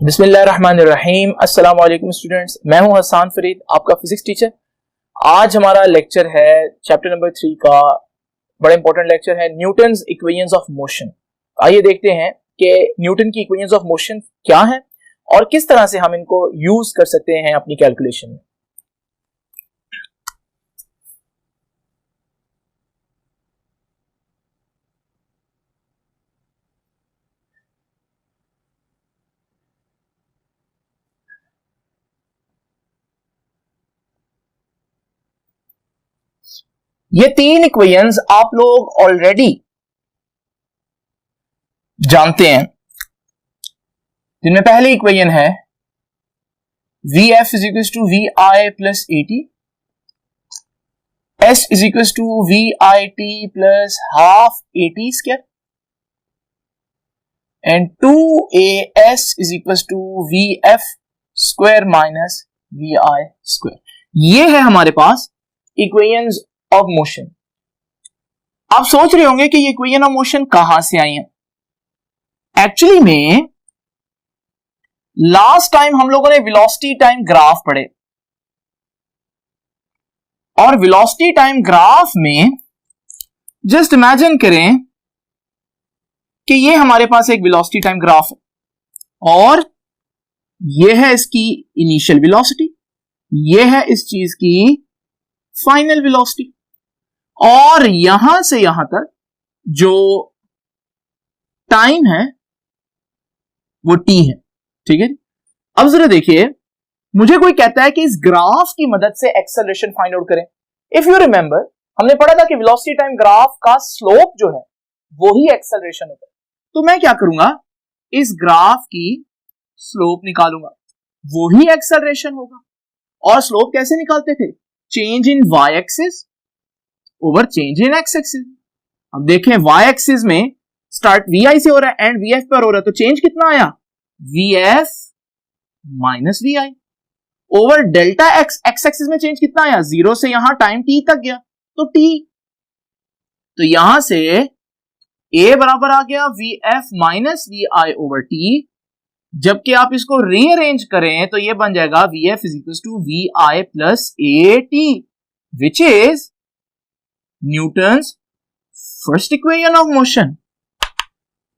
बिस्मिल्लाहिर्रहमानिर्रहीम। अस्सलाम वालेकुम स्टूडेंट्स, मैं हूं हसन फरीद, आपका फिजिक्स टीचर। आज हमारा लेक्चर है चैप्टर नंबर 3 का, बड़ा इंपॉर्टेंट लेक्चर है, न्यूटन्स इक्वेशंस ऑफ मोशन। आइए देखते हैं कि न्यूटन की इक्वेशंस ऑफ मोशन क्या है और किस तरह से हम इनको यूज कर सकते हैं अपनी कैलकुलेशन में। ये तीन इक्वेशंस आप लोग ऑलरेडी जानते हैं, जिनमें पहली इक्वेशन है v f is equal to v i plus a t, s is equal to v i t plus half a t square, and 2as is equals to vf square minus vi square. ये है हमारे पास equations of motion. आप सोच रहे होंगे कि ये equation of motion कहां से आई है। एक्चुअली में लास्ट टाइम हम लोगों ने वेलोसिटी टाइम ग्राफ पढ़े, और वेलोसिटी टाइम ग्राफ में जस्ट इमेजिन करें कि ये हमारे पास एक वेलोसिटी टाइम ग्राफ है और ये है इसकी इनिशियल वेलोसिटी, ये है इस चीज की फाइनल वेलोसिटी, और यहां से यहां तक जो टाइम है वो t है। ठीक है, अब जरा देखिए, मुझे कोई कहता है कि इस ग्राफ की मदद से एक्सेलरेशन फाइंड आउट करें। इफ यू रिमेंबर, हमने पढ़ा था कि वेलोसिटी टाइम ग्राफ का स्लोप जो है वो ही एक्सेलरेशन होता है। तो मैं क्या करूंगा, इस ग्राफ की स्लोप निकालूंगा, वो ही एक्सेलरेशन होगा। और स्लोप कैसे निकालते थे? Change in y axis over change in x axis. अब देखें, वाई एक्सिस में स्टार्ट वी आई से हो रहा है, एंड वी एफ पर हो रहा है, तो चेंज कितना आया? V f minus v i over delta x. X axis में चेंज कितना आया? 0 से यहां टाइम t तक गया, तो t, तो यहां से a बराबर आ गया v f minus v i over t. जबकि आप इसको रीअरेंज करें तो ये बन जाएगा v f is equal to v i plus a t, which is Newton's first equation of motion.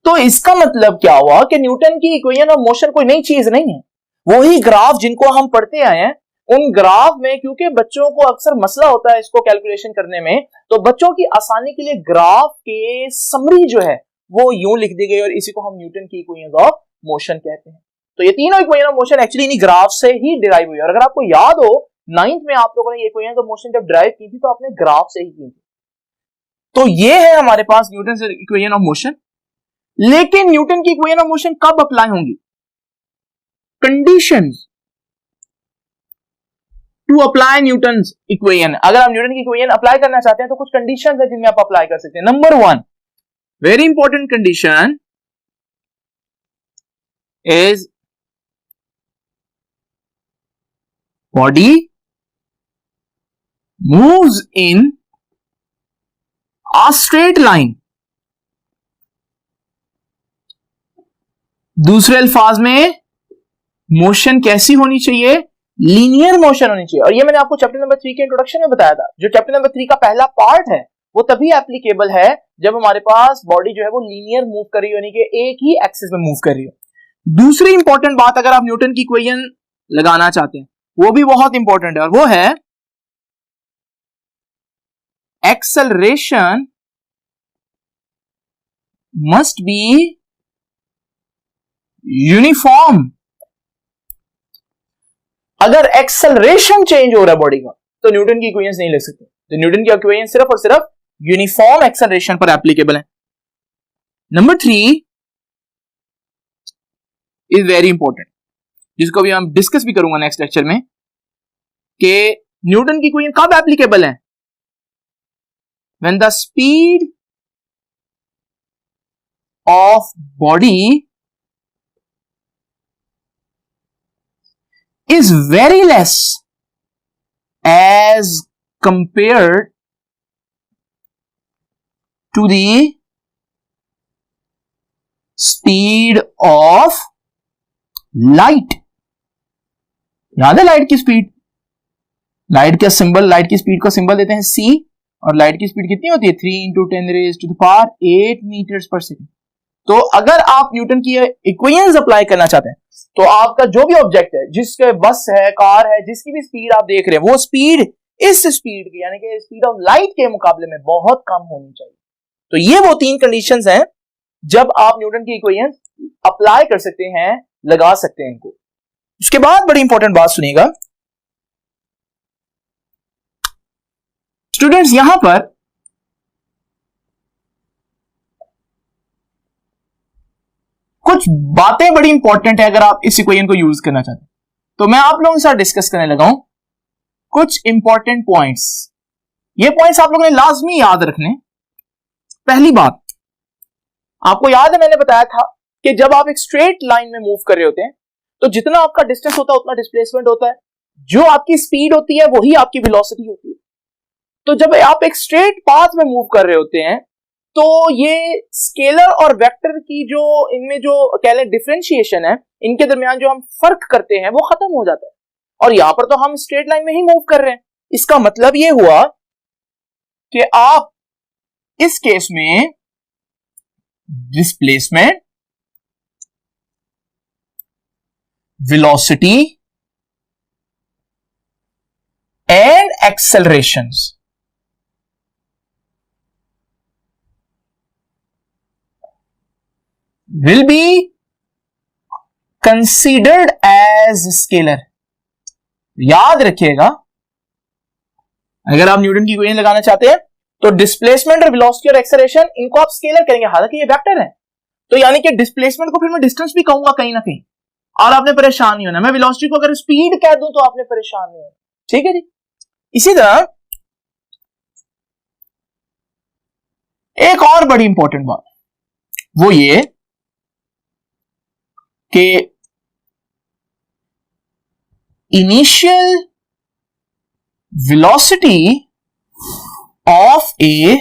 तो इसका मतलब क्या हुआ कि न्यूटन की इक्वेशन ऑफ मोशन कोई नई चीज नहीं है, वही ग्राफ जिनको हम पढ़ते आए हैं। उन ग्राफ में, क्योंकि बच्चों को अक्सर मसला होता है इसको कैलकुलेशन करने में, तो बच्चों की आसानी के लिए ग्राफ के समरी जो है वो यूं लिख दी गई, और इसी को हम न्यूटन की इक्वेशंस ऑफ मोशन कहते हैं। तो ये तीनों इक्वेशन ऑफ मोशन एक्चुअली इन्हीं ग्राफ से ही डिराइव हुई है। और अगर आपको याद हो, 9th में आप लोगों ने ये इक्वेशंस ऑफ मोशन जब डिराइव की थी तो आपने ग्राफ से ही की थी। तो ये है हमारे पास न्यूटन इक्वेशन ऑफ मोशन। लेकिन न्यूटन की इक्वेशन ऑफ मोशन कब अप्लाई होंगी? Conditions to apply Newton's equation. अगर आप न्यूटन की इक्वेशन अप्लाई करना चाहते हैं तो कुछ कंडीशंस है जिनमें आप अप्लाई कर सकते हैं। Number 1, very important condition is body moves in a straight line। दूसरे अल्फाज में मोशन कैसी होनी चाहिए? लीनियर मोशन होनी चाहिए। और ये मैंने आपको चैप्टर नंबर 3 के इंट्रोडक्शन में बताया था। जो चैप्टर नंबर 3 का पहला पार्ट है वो तभी एप्लीकेबल है जब हमारे पास बॉडी जो है वो लीनियर मूव कर रही हो, यानी कि एक ही एक्सिस में मूव कर रही हो। दूसरी इंपॉर्टेंट बात, अगर आप न्यूटन की इक्वेशन लगाना चाहते हैं, वो भी बहुत इंपॉर्टेंट है, और वो है एक्सेलरेशन मस्ट बी यूनिफॉर्म। अगर एक्सेलरेशन चेंज हो रहा है बॉडी का तो न्यूटन की इक्वेशंस नहीं लिख सकते। तो न्यूटन की इक्वेशन सिर्फ और सिर्फ यूनिफॉर्म एक्सेलरेशन पर एप्लीकेबल है। नंबर 3 इज वेरी इंपॉर्टेंट, जिसको भी हम डिस्कस भी करूंगा नेक्स्ट लेक्चर में, कि न्यूटन की इक्वेशन कब एप्लीकेबल है? When the speed of body is very less as compared to the speed of light, याद है लाइट की स्पीड, लाइट का सिंबल, लाइट की स्पीड का सिंबल देते हैं c, और लाइट की स्पीड कितनी होती है 3 × 10⁻⁸ मीटर्स पर सेकेंड। तो अगर आप न्यूटन की इक्वेशंस अप्लाई करना चाहते हैं तो आपका जो भी ऑब्जेक्ट है, जिसके बस है, कार है, जिसकी भी स्पीड आप देख रहे हैं, वो स्पीड इस स्पीड की यानी कि स्पीड ऑफ लाइट के मुकाबले में बहुत कम होनी चाहिए। तो ये वो 3 कंडीशंस हैं जब आप न्यूटन की इक्वेशंस अप्लाई कर सकते हैं, लगा सकते हैं इनको। उसके बाद बड़ी इंपॉर्टेंट बात सुनिएगा स्टूडेंट्स, यहां पर कुछ बातें बड़ी इंपॉर्टेंट है अगर आप इस इक्वेशन को यूज करना चाहते हैं। तो मैं आप लोगों के साथ डिस्कस करने लगा हूं कुछ इंपॉर्टेंट पॉइंट्स। ये पॉइंट्स आप लोगों ने लाजमी याद रखने। पहली बात, आपको याद है मैंने बताया था कि जब आप एक स्ट्रेट लाइन में मूव कर रहे होते हैं तो जितना आपका डिस्टेंस होता है उतना डिस्प्लेसमेंट होता है, जो आपकी स्पीड होती है वही आपकी वेलोसिटी होती है। तो जब आप एक स्ट्रेट पाथ में मूव कर रहे होते हैं तो ये स्केलर और वेक्टर की जो इनमें जो कह लें डिफरेंशिएशन है, इनके दरमियान जो हम फर्क करते हैं वो खत्म हो जाता है, और यहां पर तो हम स्ट्रेट लाइन में ही मूव कर रहे हैं। इसका मतलब ये हुआ कि आप इस केस में displacement, velocity and accelerations will be considered as scalar। याद रखिएगा, अगर आप न्यूटन की इक्वेशन लगाना चाहते हैं तो डिस्प्लेसमेंट और वेलोसिटी और एक्सेलरेशन इनको आप स्केलर करेंगे, हालांकि ये वेक्टर है। तो यानी कि डिस्प्लेसमेंट को फिर मैं डिस्टेंस भी कहूंगा कहीं ना कहीं, और आपने परेशान नहीं होना। मैं वेलोसिटी को अगर स्पीड कह दूं तो आपने परेशान नहीं होना, ठीक है जी। इसी तरह एक और बड़ी इंपॉर्टेंट बात वो ये कि initial velocity of A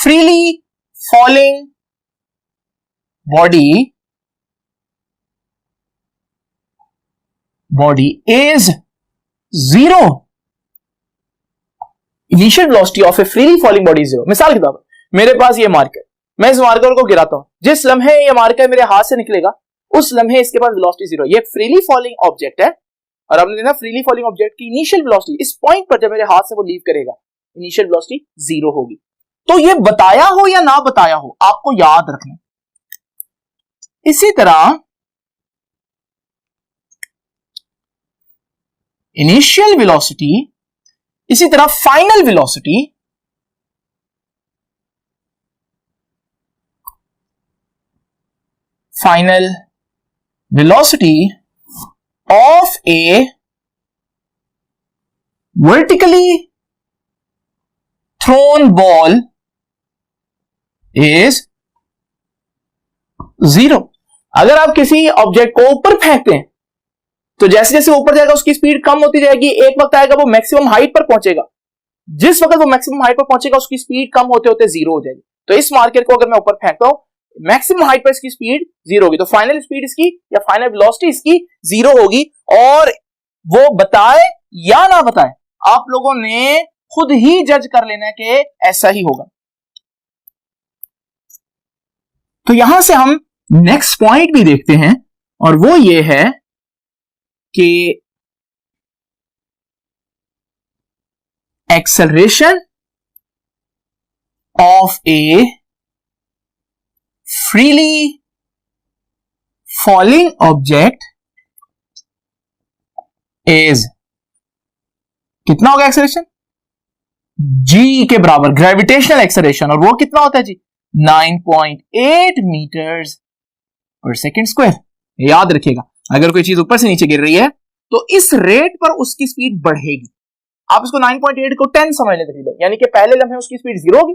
freely falling body is 0। Initial velocity of A freely falling body is 0। मिसाल के तौर पर मेरे पास ये मार्कर, मैं इस मार्कर को गिराता हूं, जिस लम्हे ये मार्कर मेरे हाथ से निकलेगा उस लम्हे इसके पास वेलोसिटी 0। ये फ्रीली फॉलिंग ऑब्जेक्ट है, और हमने देखा फ्रीली फॉलिंग ऑब्जेक्ट की इनिशियल वेलोसिटी इस पॉइंट पर जब मेरे हाथ से वो लीव करेगा इनिशियल वेलोसिटी 0 होगी। तो ये बताया हो या ना बताया हो आपको याद रखना। इसी तरह इनिशियल वेलोसिटी, इसी तरह final velocity, final velocity of a vertically thrown ball is 0। अगर आप किसी ऑब्जेक्ट को ऊपर फेंकते हैं तो जैसे जैसे ऊपर जाएगा उसकी स्पीड कम होती जाएगी, एक वक्त आएगा वो मैक्सिमम हाइट पर पहुंचेगा, जिस वक्त वो मैक्सिमम हाइट पर पहुंचेगा उसकी स्पीड कम होते होते 0 हो जाएगी। तो इस मार्कर को अगर मैं ऊपर फेंकता हूं मैक्सिमम हाइट पर इसकी स्पीड 0 होगी, तो फाइनल स्पीड इसकी या फाइनल वेलोसिटी इसकी 0 होगी। और वो बताए या ना बताए आप लोगों ने खुद ही जज कर लेना है कि ऐसा ही होगा। तो यहां से हम नेक्स्ट पॉइंट भी देखते हैं, और वो ये है कि acceleration of A freely falling object is कितना होगा एक्सेलरेशन? g के बराबर, ग्रेविटेशनल एक्सेलरेशन, और वो कितना होता है जी 9.8 मीटर्स पर सेकेंड स्क्वायर। याद रखिएगा, अगर कोई चीज ऊपर से नीचे गिर रही है तो इस रेट पर उसकी स्पीड बढ़ेगी। आप इसको 9.8 को 10 समझ लें तकरीबन, यानी कि पहले लम्हे उसकी स्पीड 0 होगी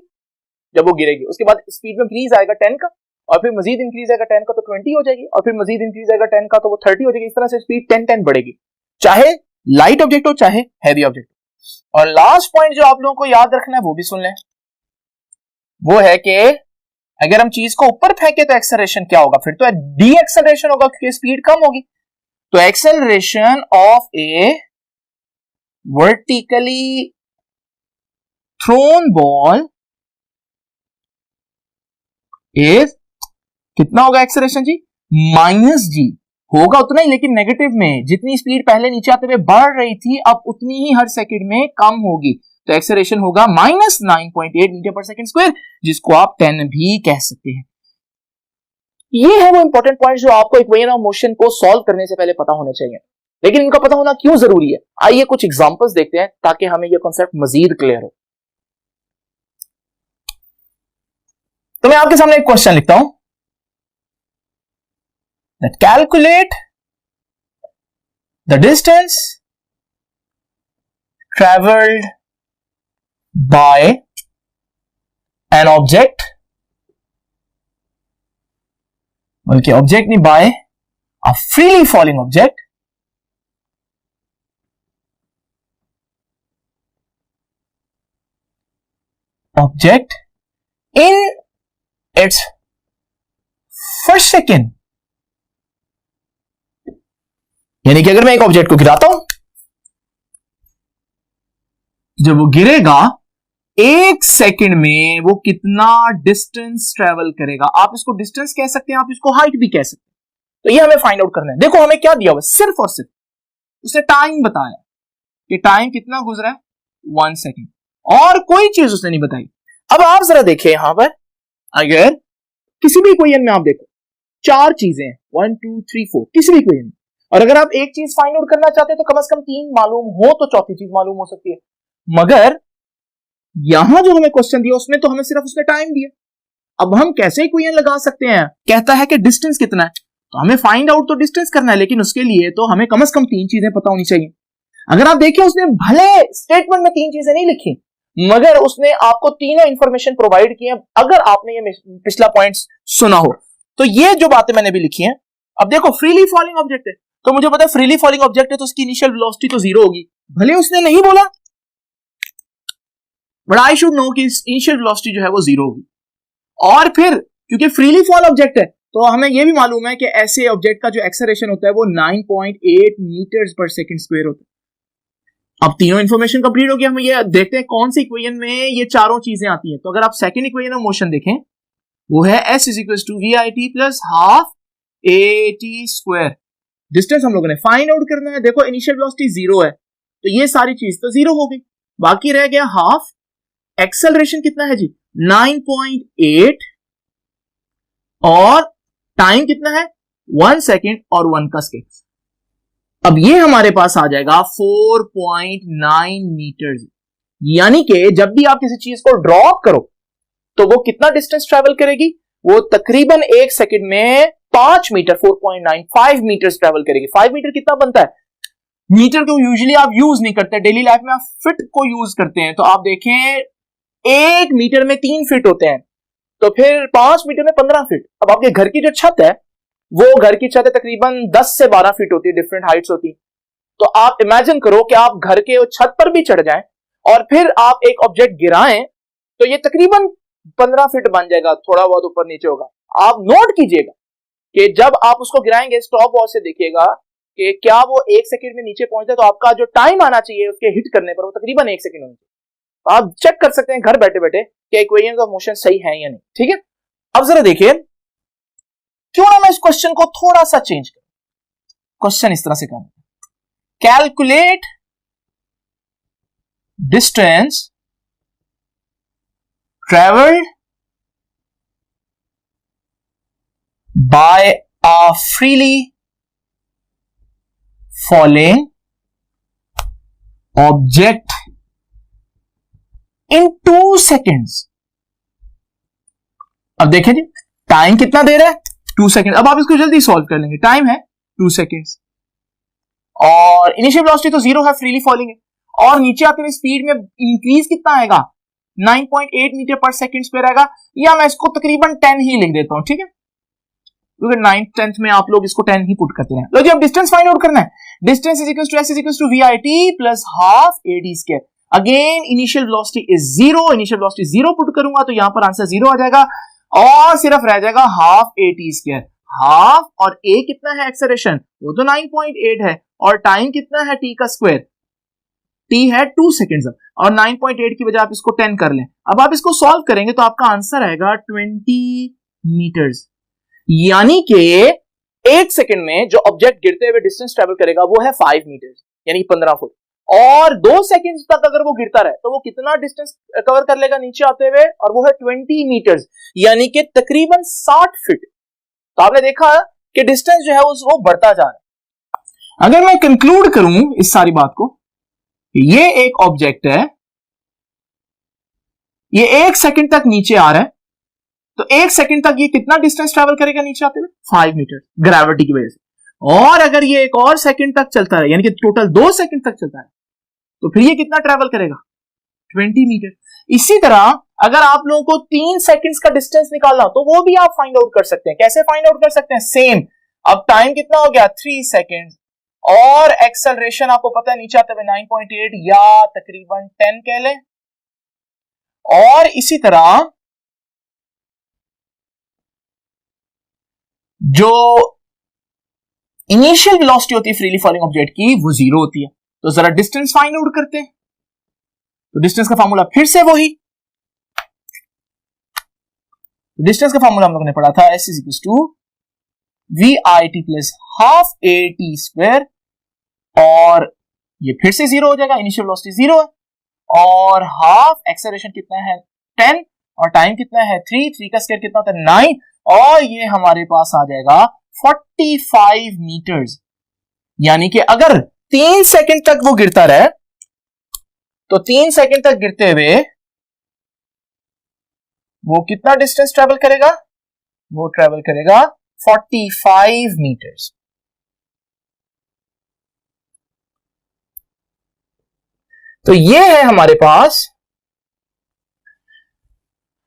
जब वो गिरेगी, उसके बाद स्पीड में इंक्रीज आएगा 10 का, और फिर मजीद इंक्रीज आएगा 10 का तो 20 हो जाएगी, और फिर मजीद इंक्रीज आएगा 10 का तो वो 30 हो जाएगी। इस तरह से स्पीड 10 बढ़ेगी, चाहे लाइट ऑब्जेक्ट हो चाहे हैवी ऑब्जेक्ट हो। और लास्ट पॉइंट जो आप लोगों को याद रखना है वो भी सुन लें, वो है कि अगर हम चीज को ऊपर फेंके तो एक्सेलरेशन क्या होगा, फिर तो डी एक्सेलरेशन होगा क्योंकि स्पीड कम होगी। तो acceleration of a vertically thrown ball is कितना होगा एक्सेलरेशन जी, माइनस जी होगा उतना ही, लेकिन नेगेटिव में। जितनी स्पीड पहले नीचे आते हुए बढ़ रही थी अब उतनी ही हर सेकंड में कम होगी, तो एक्सेलरेशन होगा माइनस 9.8 मीटर पर सेकंड स्क्वायर, जिसको आप 10 भी कह सकते हैं। ये है वो इंपॉर्टेंट पॉइंट जो आपको इक्वेशन ऑफ मोशन को सॉल्व करने से पहले पता होने चाहिए। लेकिन इनका पता होना क्यों जरूरी है, आइए कुछ एग्जांपल्स देखते हैं ताकि हमें यह कॉन्सेप्ट मजीद क्लियर हो। तो मैं आपके सामने एक क्वेश्चन लिखता हूं, that calculate the distance traveled by an object, बल्कि ऑब्जेक्ट नहीं, by a freely falling object in its first second। यानी कि अगर मैं एक ऑब्जेक्ट को गिराता हूं, जब वो गिरेगा एक सेकंड में वो कितना डिस्टेंस ट्रेवल करेगा। आप इसको डिस्टेंस कह सकते हैं, आप इसको हाइट भी कह सकते हैं। तो ये हमें फाइंड आउट करना है। देखो हमें क्या दिया हुआ, सिर्फ और सिर्फ उसने टाइम बताया कि टाइम कितना गुजरा है, 1 सेकंड, और कोई चीज उसने नहीं बताई। अब आप जरा देखिए यहां पर, अगर किसी भी इक्वेशन में आप देखो 4 चीजें हैं, 1 2 3 4 किसी भी इक्वेशन में, और अगर आप एक चीज फाइंड आउट करना चाहते हैं तो कम से कम 3 मालूम हो तो चौथी चीज मालूम हो सकती है। मगर यहां जो हमें क्वेश्चन दिया उसमें तो हमें सिर्फ उसने टाइम दिया। अब हम कैसे इक्वेशन लगा सकते हैं, कहता है कि डिस्टेंस कितना है, तो हमें फाइंड आउट तो डिस्टेंस करना है, लेकिन उसके लिए तो हमें कम से कम 3 चीजें पता होनी चाहिए। अगर आप देखिए उसने भले स्टेटमेंट में 3 चीजें नहीं लिखी, मगर उसने आपको तीनों इंफॉर्मेशन प्रोवाइड की है। अगर आपने ये पिछला पॉइंट सुना हो तो ये जो बातें मैंने भी लिखी हैं। अब देखो फ्रीली फॉलिंग ऑब्जेक्ट है, तो मुझे पता है फ्रीली फॉलिंग ऑब्जेक्ट है तो उसकी इनिशियल वेलोसिटी तो 0 होगी। भले उसने नहीं बोला, बट आई शुड नो कि इनिशियल वेलोसिटी जो है वो 0 होगी। और फिर क्योंकि फ्रीली फॉल ऑब्जेक्ट है तो हमें यह भी मालूम है कि ऐसे ऑब्जेक्ट का जो एक्सेलरेशन होता है वो 9.8 मीटर्स पर सेकंड स्क्वायर होता है। अब तीनों इंफॉर्मेशन कंप्लीट हो गया। हम ये देखते हैं कौन सी इक्वेशन में ये चारों चीजें आती हैं। तो अगर आप सेकंड इक्वेशन ऑफ मोशन देखें, वो है s = vit plus half at square. Distance हम लोगों ने फाइंड आउट करना है। देखो इनिशियल वेलोसिटी 0 है तो ये सारी चीज तो 0 हो गई, बाकी रह गया हाफ। एक्सेलरेशन कितना है जी, 9.8, और टाइम कितना है 1 सेकेंड और 1 का स्केल। अब ये हमारे पास आ जाएगा 4.9 मीटर। यानी कि जब भी आप किसी चीज को ड्रॉप करो तो वो कितना डिस्टेंस ट्रेवल करेगी, वो तकरीबन 1 सेकंड में 5 मीटर 4.95 मीटर ट्रेवल करेगी। 5 मीटर कितना बनता है, मीटर को यूजुअली आप यूज नहीं करते, डेली लाइफ में आप फिट को यूज करते हैं। तो आप देखें 1 मीटर में 3 फीट होते हैं, तो फिर 5 मीटर में 15 फीट। अब आपके घर की जो छत है, वो घर की छत तकरीबन 10 से 12 फीट होती है, डिफरेंट हाइट्स होती है। तो आप इमेजिन करो कि आप घर के छत पर भी चढ़ जाएं और फिर आप एक ऑब्जेक्ट गिराएं तो ये तकरीबन 15 फीट बन जाएगा, थोड़ा बहुत ऊपर नीचे होगा। आप नोट कीजिएगा कि जब आप उसको गिराएंगे स्टॉप वॉच से देखिएगा कि क्या वो 1 सेकंड में नीचे पहुंचता है, तो आपका जो टाइम आना चाहिए उसके हिट करने पर वो तकरीबन 1 सेकंड होना चाहिए। आप चेक कर सकते हैं घर बैठे बैठे कि इक्वेशंस ऑफ मोशन सही है या नहीं। ठीक है, अब जरा देखिए, क्यों ना मैं इस क्वेश्चन को थोड़ा सा चेंज करूं। क्वेश्चन इस तरह से करना, calculate distance travelled by a freely falling object in 2 seconds. अब देखें जी, टाइम कितना दे रहा है 2 सेकेंड। अब आप इसको जल्दी सॉल्व कर लेंगे। टाइम है 2 सेकेंड्स और इनिशियल वेलोसिटी तो 0 है, फ्रीली फॉलिंग है, और नीचे आते हुए स्पीड में इंक्रीज कितना आएगा 9.8 मीटर पर सेकेंड स्क्वायर आएगा। या मैं इसको तकरीबन 10 ही लिख देता हूं, ठीक है, क्योंकि 9th 10th में आप लोग इसको 10 ही पुट करते हैं। लो जी, अब डिस्टेंस फाइंड आउट करना है। Distance is equal to s is equal to vit plus half ad square. Again initial velocity is 0, initial velocity 0 put करूंगा तो यहां पर आंसर 0 आ जाएगा। और सिर्फ रह जाएगा half a t square. Half और ए कितना है एक्सेलरेशन, वो तो 9.8 है, और टाइम कितना है टी का स्क्वायर, टी है 2 सेकेंड्स, और 9.8 की वजह आप इसको 10 कर लें। अब आप इसको सॉल्व करेंगे तो आपका आंसर आएगा 20 मीटर्स। यानी कि 1 सेकेंड में जो ऑब्जेक्ट गिरते हुए डिस्टेंस ट्रेवल करेगा वो है 5 मीटर्स, यानी 15 फुट। और 2 सेकेंड तक अगर वो गिरता रहे तो वो कितना डिस्टेंस कवर कर लेगा नीचे आते हुए, और वो है 20 मीटर्स, यानी कि तकरीबन 60 फीट। तो आपने देखा कि डिस्टेंस जो है वो बढ़ता जा रहा है। अगर मैं कंक्लूड करूं इस सारी बात को, ये एक ऑब्जेक्ट है, ये 1 सेकेंड तक नीचे आ रहा है, तो 1 सेकेंड तक ये कितना डिस्टेंस ट्रैवल करेगा नीचे आते हुए, 5 मीटर ग्रेविटी की वजह से। और अगर ये एक और सेकेंड तक चलता है, यानी कि टोटल 2 सेकेंड तक चलता है, तो फिर ये कितना ट्रैवल करेगा, 20 मीटर। इसी तरह अगर आप लोगों को 3 सेकेंड्स का डिस्टेंस निकालना हो तो वो भी आप फाइंड आउट कर सकते हैं। कैसे फाइंड आउट कर सकते हैं, सेम। अब टाइम कितना हो गया, 3 सेकेंड, और एक्सेलरेशन आपको पता है नीचे आते हुए 9.8 या तकरीबन 10 कह लें। और इसी तरह जो इनिशियल वेलोसिटी होती है फ्रीली फॉलिंग ऑब्जेक्ट की, वो 0 होती है। तो जरा डिस्टेंस फाइंड आउट करते हैं। तो डिस्टेंस का फार्मूला फिर से वही, डिस्टेंस का फार्मूला हम लोगों ने पढ़ा था, S is to v i t plus half a t square, और ये फिर से 0 हो जाएगा, इनिशियल वेलोसिटी 0 है, और हाफ एक्सेलरेशन कितना है 10, और टाइम कितना है 3 का स्क्वायर कितना होता है 9, और ये हमारे पास आ जाएगा 45 मीटर्स। यानी कि अगर 3 सेकंड तक वो गिरता रहे तो 3 सेकंड तक गिरते हुए वो कितना डिस्टेंस ट्रेवल करेगा, वो ट्रेवल करेगा 45 मीटर्स। तो ये है हमारे पास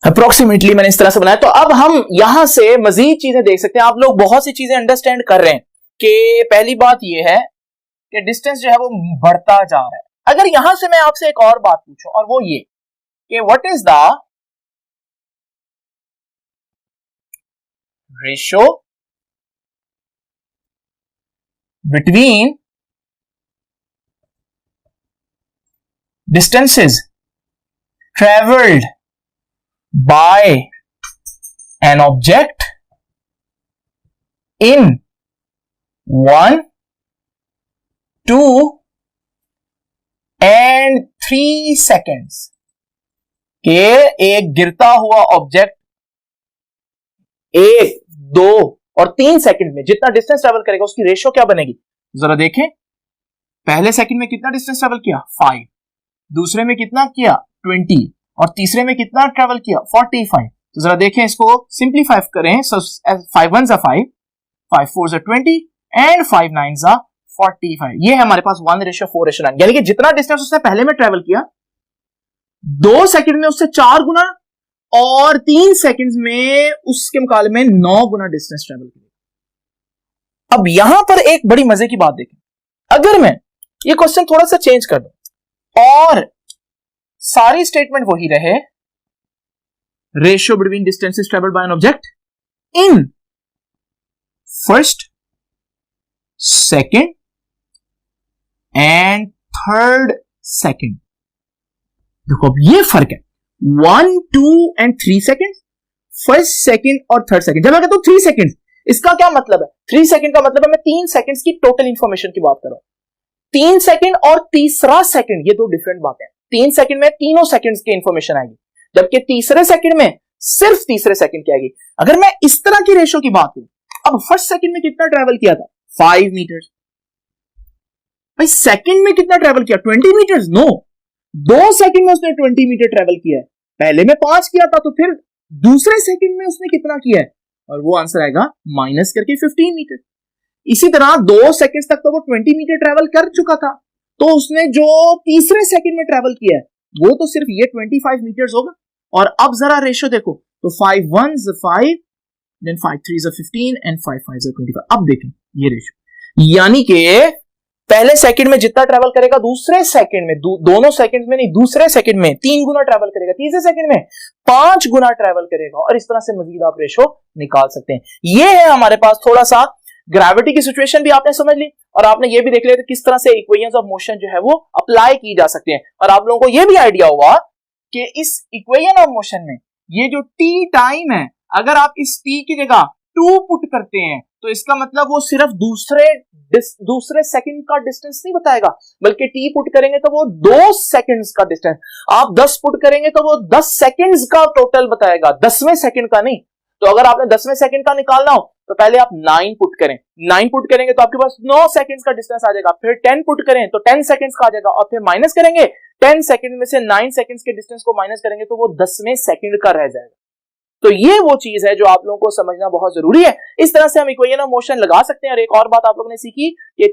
अप्रोक्सीमेटली, मैंने इस तरह से बनाया। तो अब हम यहां से मजीद चीजें देख सकते हैं। आप लोग बहुत सी चीजें अंडरस्टैंड कर रहे हैं कि पहली बात यह है कि डिस्टेंस जो है वो बढ़ता जा रहा है। अगर यहां से मैं आपसे एक और बात पूछूं, और वो ये कि what is the ratio between distances traveled by an object in 1, 2 and 3 seconds के एक गिरता हुआ ऑब्जेक्ट 1, 2 और 3 सेकंड में जितना डिस्टेंस ट्रेवल करेगा उसकी रेशियो क्या बनेगी। जरा देखें, पहले सेकंड में कितना डिस्टेंस ट्रेवल किया 5, दूसरे में कितना किया 20, और तीसरे में कितना ट्रेवल किया 45। तो जरा देखें, इसको सिंप्लीफाई करें। 5 1 जा 5, 5 4 जा 20 एंड 5 9 जा 45। ये है हमारे पास 1:4:9, यानी कि जितना डिस्टेंस उसने पहले में ट्रेवल किया 2 सेकंड में उससे 4 गुना, और 3 सेकंड में उसके मुकाबले में 9 गुना डिस्टेंस ट्रेवल किया। अब यहां पर एक बड़ी मजे की बात देखें, अगर मैं ये क्वेश्चन थोड़ा सा चेंज कर दूं और सारी स्टेटमेंट वही रहे, ratio between distances travelled by an object in first, second and third second. देखो अब ये फर्क है, 1, 2 एंड 3 सेकंड, फर्स्ट, सेकंड और थर्ड सेकंड। जब मैं कहता हूं 3 सेकंड, इसका क्या मतलब है, 3 सेकंड का मतलब है मैं 3 सेकंड्स की टोटल इंफॉर्मेशन की बात कर रहा हूं। 3 सेकंड और तीसरा सेकंड, ये दो डिफरेंट बातें हैं। 3 सेकंड में तीनों सेकंड्स की इंफॉर्मेशन आएगी, जबकि तीसरे सेकंड में सिर्फ तीसरे सेकंड की आएगी। अगर मैं इस तरह की रेशियो की बात करूं, अब फर्स्ट सेकंड में कितना ट्रेवल किया था 5 मीटर्स, भाई सेकंड में कितना ट्रेवल किया 20 मीटर्स, नो, 2 सेकंड में उसने 20 मीटर ट्रेवल किया है, पहले में 5 किया था, तो फिर दूसरे सेकंड में उसने कितना किया है, और वो आंसर आएगा माइनस करके 15 मीटर। इसी तरह 2 सेकंड तक तो वो 20 मीटर ट्रेवल कर चुका था, तो उसने जो तीसरे सेकंड में ट्रेवल किया है वो तो सिर्फ ये 25 मीटर्स होगा। और अब जरा रेशियो देखो, तो 5 1 5, देन 5 3 15 एंड 5 5 25। अब देखें ये रेशियो, यानी कि पहले सेकंड में जितना ट्रेवल करेगा दूसरे सेकंड में दोनों सेकंड में नहीं, दूसरे सेकंड में 3 गुना ट्रेवल करेगा, तीसरे सेकंड में 5 गुना ट्रेवल करेगा, और इस तरह से मजीद आप रेशो निकाल सकते हैं। ये है हमारे पास थोड़ा सा ग्रेविटी की सिचुएशन भी आपने समझ ली, और आपने ये भी देख लिया किस तरह से इक्वेशंस ऑफ मोशन जो है वो अप्लाई की जा सकते हैं, और आप लोगों को ये भी आइडिया होगा कि इस इक्वेशन ऑफ मोशन में ये जो टी टाइम है, अगर आप इस टी की जगह 2 पुट करते हैं तो इसका मतलब वो सिर्फ दूसरे सेकंड का डिस्टेंस नहीं बताएगा, बल्कि टी पुट करेंगे तो वो 2 सेकंड्स का डिस्टेंस, आप 10 पुट करेंगे तो वो 10 सेकंड्स का टोटल बताएगा, 10वें सेकंड का नहीं। तो अगर आपने 10वें सेकंड का निकालना हो तो पहले आप 9 पुट करें, 9 पुट करेंगे तो आपके पास 9 सेकंड्स का डिस्टेंस आ जाएगा, फिर 10 पुट करें तो 10 सेकंड्स का आ जाएगा, और फिर माइनस करेंगे 10 सेकंड में से 9 सेकंड्स के डिस्टेंस को माइनस करेंगे तो वो 10वें सेकंड का रह जाएगा। तो ये वो चीज है जो आप लोगों को समझना बहुत जरूरी है। इस तरह से हम इक्वेशन ऑफ मोशन लगा सकते हैं। और एक और बात आप लोगों ने सीखी कि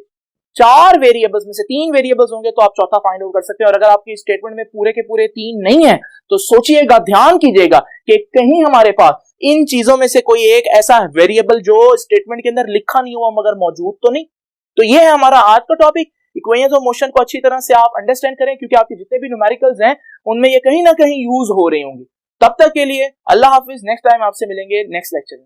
4 वेरिएबल्स में से 3 वेरिएबल्स होंगे तो आप चौथा फाइंड आउट कर सकते हैं, और अगर आपकी स्टेटमेंट में पूरे के पूरे 3 नहीं है तो सोचिएगा, ध्यान कीजिएगा कि कहीं हमारे पास इन चीजों में से कोई एक ऐसा वेरिएबल जो स्टेटमेंट के अंदर लिखा नहीं हुआ मगर मौजूद तो नहीं। तो ये है हमारा आज का टॉपिक। इक्वेशंस ऑफ मोशन को अच्छी तरह से आप अंडरस्टैंड करें, क्योंकि आपके जितने भी न्यूमेरिकल्स हैं उनमें ये कहीं ना कहीं यूज हो रही होंगी। तब तक के लिए अल्लाह हाफिज, नेक्स्ट टाइम आपसे मिलेंगे नेक्स्ट लेक्चर में।